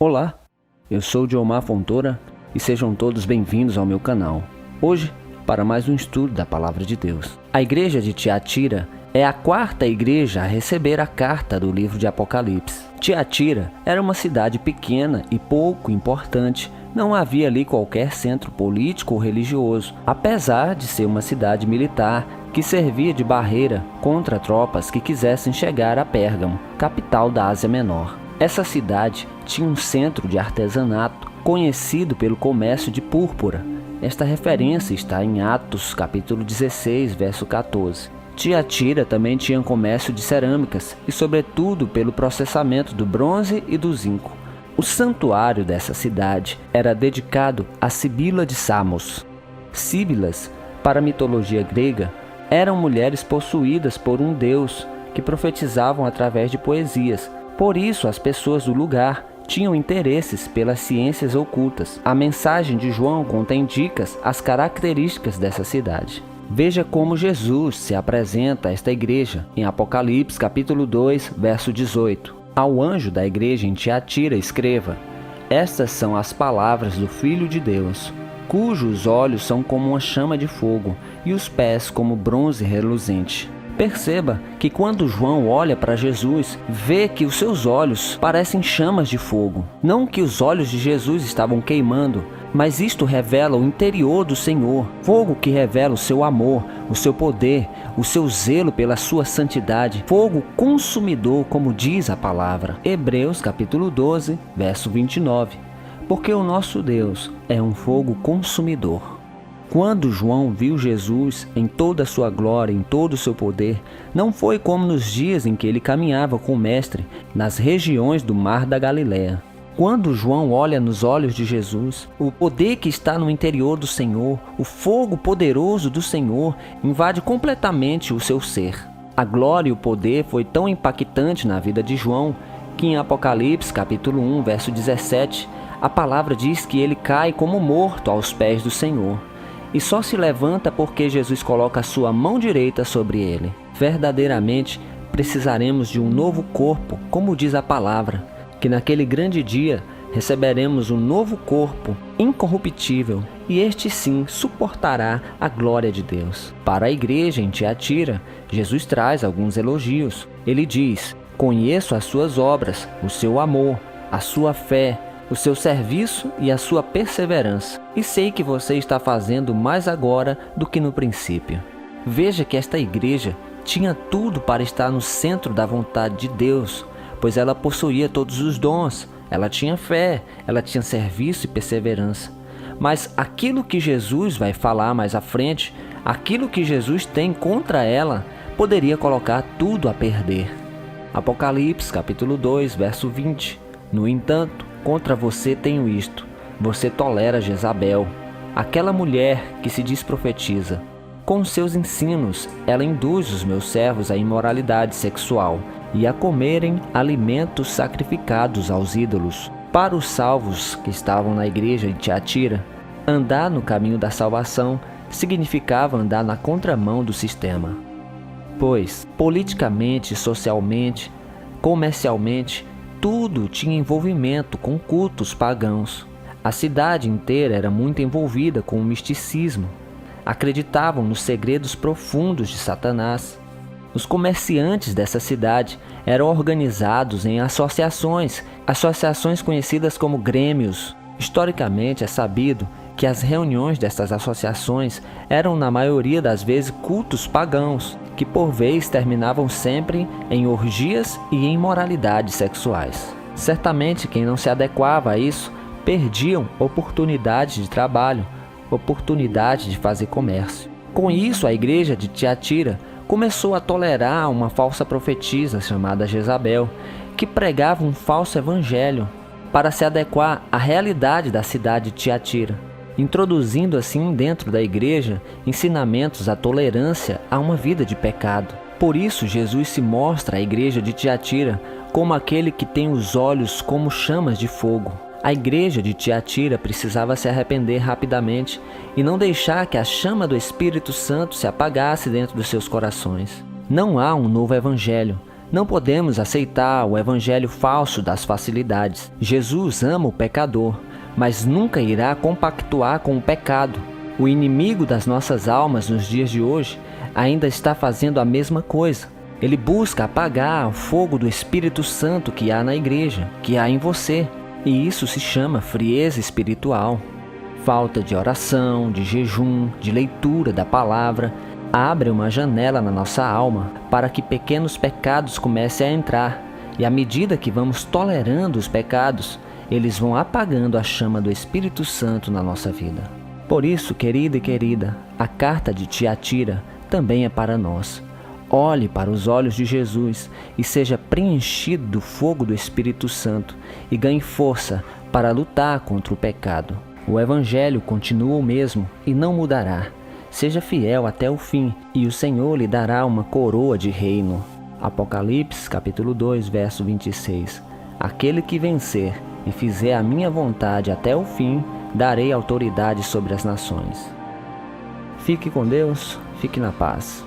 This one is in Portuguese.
Olá, eu sou Diomar Fontoura e sejam todos bem-vindos ao meu canal. Hoje, para mais um estudo da Palavra de Deus. A igreja de Tiatira é a quarta igreja a receber a carta do livro de Apocalipse. Tiatira era uma cidade pequena e pouco importante. Não havia ali qualquer centro político ou religioso, apesar de ser uma cidade militar que servia de barreira contra tropas que quisessem chegar a Pérgamo, capital da Ásia Menor. Essa cidade tinha um centro de artesanato conhecido pelo comércio de púrpura. Esta referência está em Atos capítulo 16, verso 14. Tiatira também tinha um comércio de cerâmicas e sobretudo pelo processamento do bronze e do zinco. O santuário dessa cidade era dedicado a Sibila de Samos. Síbilas, para a mitologia grega, eram mulheres possuídas por um deus que profetizavam através de poesias. Por isso, as pessoas do lugar tinham interesses pelas ciências ocultas. A mensagem de João contém dicas às características dessa cidade. Veja como Jesus se apresenta a esta igreja em Apocalipse capítulo 2, verso 18. Ao anjo da igreja em Tiatira escreva: estas são as palavras do Filho de Deus, cujos olhos são como uma chama de fogo e os pés como bronze reluzente. Perceba que quando João olha para Jesus, vê que os seus olhos parecem chamas de fogo. Não que os olhos de Jesus estavam queimando, mas isto revela o interior do Senhor, fogo que revela o seu amor, o seu poder, o seu zelo pela sua santidade, fogo consumidor, como diz a palavra. Hebreus capítulo 12, verso 29. Porque o nosso Deus é um fogo consumidor. Quando João viu Jesus em toda a sua glória, em todo o seu poder, não foi como nos dias em que ele caminhava com o Mestre nas regiões do Mar da Galileia. Quando João olha nos olhos de Jesus, o poder que está no interior do Senhor, o fogo poderoso do Senhor, invade completamente o seu ser. A glória e o poder foi tão impactante na vida de João que em Apocalipse capítulo 1, verso 17, a palavra diz que ele cai como morto aos pés do Senhor. E só se levanta porque Jesus coloca a sua mão direita sobre ele. Verdadeiramente, precisaremos de um novo corpo, como diz a palavra, que naquele grande dia receberemos um novo corpo incorruptível, e este sim suportará a glória de Deus. Para a igreja em Tiatira, Jesus traz alguns elogios. Ele diz: conheço as suas obras, o seu amor, a sua fé, o seu serviço e a sua perseverança, e sei que você está fazendo mais agora do que no princípio. Veja que esta igreja tinha tudo para estar no centro da vontade de Deus, pois ela possuía todos os dons, ela tinha fé, ela tinha serviço e perseverança. Mas aquilo que Jesus vai falar mais à frente, aquilo que Jesus tem contra ela, poderia colocar tudo a perder. Apocalipse capítulo 2, verso 20. No entanto, contra você tenho isto: você tolera Jezabel, aquela mulher que se diz profetiza. Com seus ensinos, ela induz os meus servos à imoralidade sexual e a comerem alimentos sacrificados aos ídolos. Para os salvos que estavam na igreja de Tiatira, andar no caminho da salvação significava andar na contramão do sistema. Pois, politicamente, socialmente, comercialmente, tudo tinha envolvimento com cultos pagãos. A cidade inteira era muito envolvida com o misticismo. Acreditavam nos segredos profundos de Satanás. Os comerciantes dessa cidade eram organizados em associações conhecidas como grêmios. Historicamente é sabido que as reuniões dessas associações eram na maioria das vezes cultos pagãos, que por vez terminavam sempre em orgias e imoralidades sexuais. Certamente quem não se adequava a isso perdiam oportunidades de trabalho, oportunidade de fazer comércio. Com isso, a igreja de Tiatira começou a tolerar uma falsa profetisa chamada Jezabel, que pregava um falso evangelho para se adequar à realidade da cidade de Tiatira, introduzindo assim dentro da igreja ensinamentos à tolerância a uma vida de pecado. Por isso, Jesus se mostra à igreja de Tiatira como aquele que tem os olhos como chamas de fogo. A igreja de Tiatira precisava se arrepender rapidamente e não deixar que a chama do Espírito Santo se apagasse dentro dos seus corações. Não há um novo evangelho, Não podemos aceitar o evangelho falso das facilidades. Jesus ama o pecador, mas nunca irá compactuar com o pecado. O inimigo das nossas almas nos dias de hoje ainda está fazendo a mesma coisa. Ele busca apagar o fogo do Espírito Santo que há na igreja, que há em você. E isso se chama frieza espiritual. Falta de oração, de jejum, de leitura da palavra, abre uma janela na nossa alma para que pequenos pecados comecem a entrar. E à medida que vamos tolerando os pecados, eles vão apagando a chama do Espírito Santo na nossa vida. Por isso, querida e querida, a carta de Tiatira também é para nós. Olhe para os olhos de Jesus e seja preenchido do fogo do Espírito Santo e ganhe força para lutar contra o pecado. O Evangelho continua o mesmo e não mudará. Seja fiel até o fim e o Senhor lhe dará uma coroa de reino. Apocalipse capítulo 2, verso 26. Aquele que vencer e fizer a minha vontade até o fim, darei autoridade sobre as nações. Fique com Deus, fique na paz.